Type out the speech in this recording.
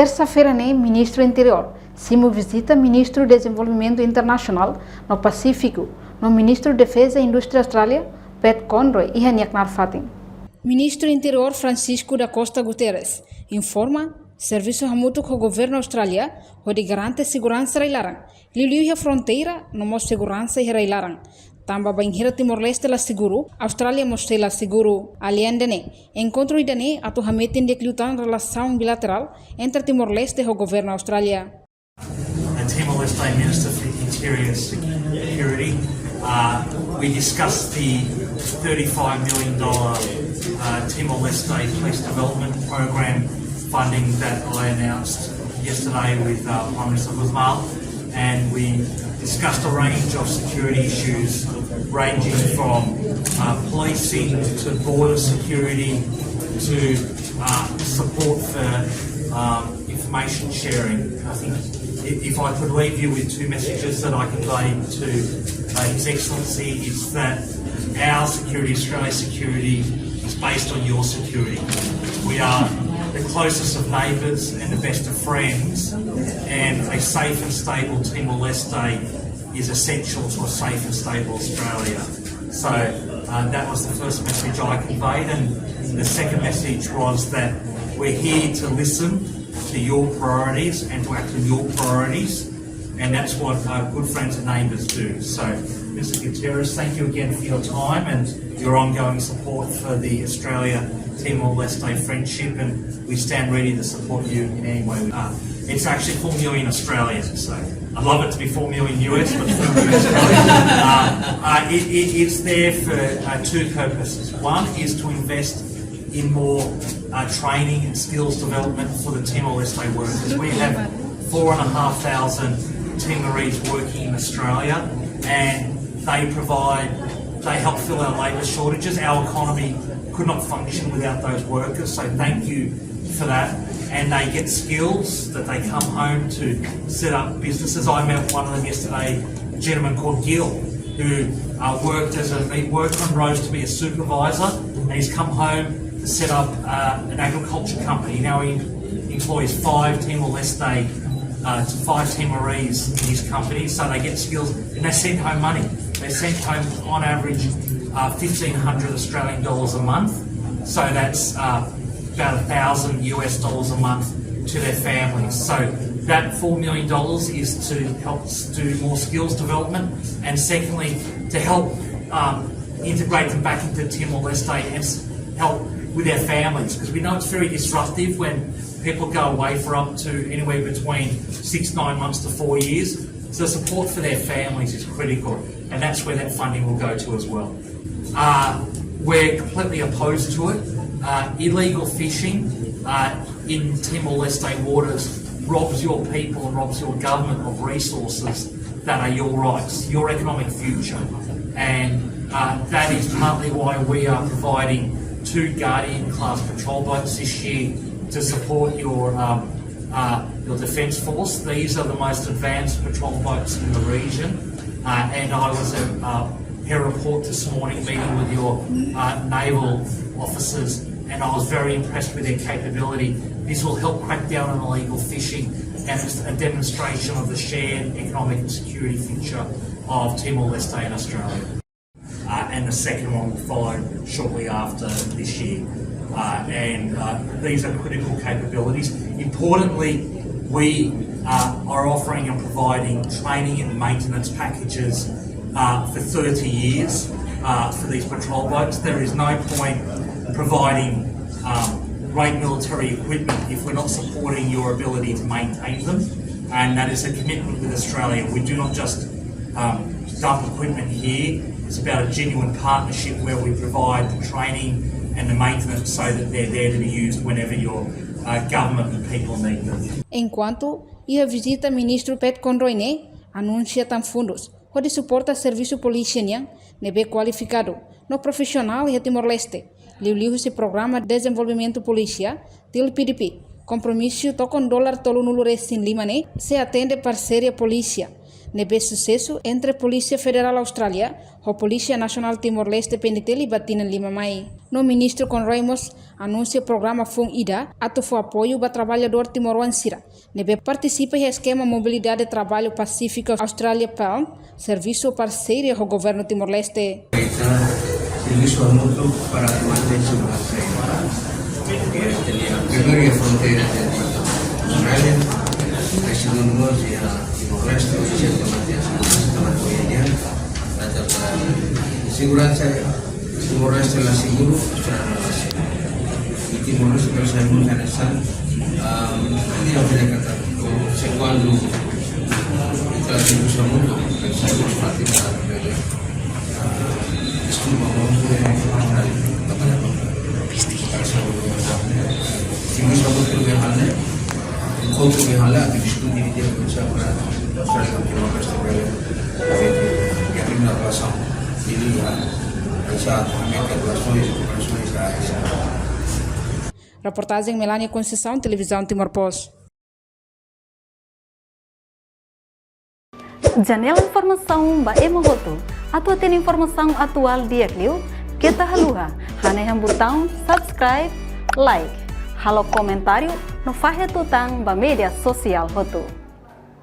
Terça-feira, Ministro do Interior, Simo visita Ministro de Desenvolvimento Internacional no Pacífico, no Ministro de Defesa e Indústria Austrália, Pat Conroy e Haniak Narfatin. Ministro do Interior Francisco da Costa Guterres informa serviço mútuo com o governo Austrália onde garante segurança e Laran. Liu a fronteira no mos segurança e Laran. Tamba banhira Timor-Leste la seguro, Austrália mostra la seguro aliendene. Encontro idane atu hametin de klutan relação bilateral entre Timor-Leste e o governo Austrália. The Timor-Leste Minister for Interior and Security, we discussed the $35 million Timor-Leste Police Development Program funding that I announced yesterday with Prime Minister Guzman, and we discussed a range of security issues ranging from policing to border security to support for information sharing. I think if I could leave you with two messages that I convey to His Excellency, is that our security, Australia's security, is based on your security. We are the closest of neighbours and the best of friends, and a safe and stable Timor-Leste is essential to a safe and stable Australia. So that was the first message I conveyed, and the second message was that we're here to listen to your priorities and to act on your priorities, and that's what good friends and neighbours do. So, Mr Gutierrez, thank you again for your time and your ongoing support for the Australia-Timor-Leste friendship, and we stand ready to support you in any way we can. It's actually 4 million Australian, so I'd love it to be 4 million US, but 4 million Australian. It's there for two purposes. One is to invest in more training and skills development for the Timor-Leste workers. We have 4,500 Timorese working in Australia, and they help fill our labour shortages. Our economy could not function without those workers, so thank you for that. And they get skills that they come home to set up businesses. I met one of them yesterday, a gentleman called Gil, who worked on roads to be a supervisor, and he's come home to set up an agriculture company. Now he employs 5 Timor-Leste to 5 Timorese in his company, so they get skills and they send home money. They send home on average 1,500 Australian dollars a month, so that's about $1,000 US a month to their families. So that $4 million is to help do more skills development, and secondly to help integrate them back into Timor-Leste and help with their families, because we know it's very disruptive when people go away for up to anywhere between 6-9 months to 4 years. So support for their families is critical, and that's where that funding will go to as well. We're completely opposed to it. Illegal fishing in Timor-Leste waters robs your people and robs your government of resources that are your rights, your economic future, and that is partly why we are providing 2 Guardian-class patrol boats this year to support your Defence Force. These are the most advanced patrol boats in the region, and I was at Air Report this morning meeting with your naval officers, and I was very impressed with their capability. This will help crack down on illegal fishing, and it's a demonstration of the shared economic and security future of Timor-Leste and Australia. And the second one will follow shortly after this year. These are critical capabilities. Importantly, we are offering and providing training and maintenance packages for 30 years for these patrol boats. There is no point providing great military equipment if we're not supporting your ability to maintain them, and that is a commitment with Australia. We do not just dump equipment here. It's about a genuine partnership where we provide the training and the maintenance so that they're there to be used whenever your government and people need them. Enquanto ia visita Ministro Pat Conroy anuncia tam fundos onde suporta serviço polícia nebe qualificado no profissional e Timor-Leste. Liu esse programa de desenvolvimento polícia til PDP. Compromisso tocam dólar tolo nulo resin lima se atende parceria polícia. Nebe sucesso entre Polícia Federal Austrália e Polícia Nacional Timor-Leste peniteli batina lima mai. no ministro Conroimos anuncia programa FUN-IDA atau for apoio para trabalhador timor-ansira. Nebe participa em esquema mobilidade de trabalho pacífico Austrália PALM, serviço parceiro do governo Timor-Leste. Serviço mútuo para manter segurança primeiro a fronteira de Australia, a segunda nós e a Timor-Leste, o sistema de manter a segurança da Macoiania, a segurança Timor-Leste é seguro, Australia é seguro. E Timor-Leste para ser muito interessante, não tem que segundo a serviço mútuo, pensamos participar dele. Desculpa, vamos ver se nós estamos trabalhando, enquanto trabalhar, temos que dividir a coisa para fazer o que nós estamos fazendo. E a primeira relação, ele já também tem relações da área. Reportagem Melania Conceição, Televisão Timor-Post. Janela informação ba emogoto. Atua tem informação atual dia Clio. Kita haluha. Haneham botão subscribe, like. Halo comentário no fahe tutang ba media sosial hotu.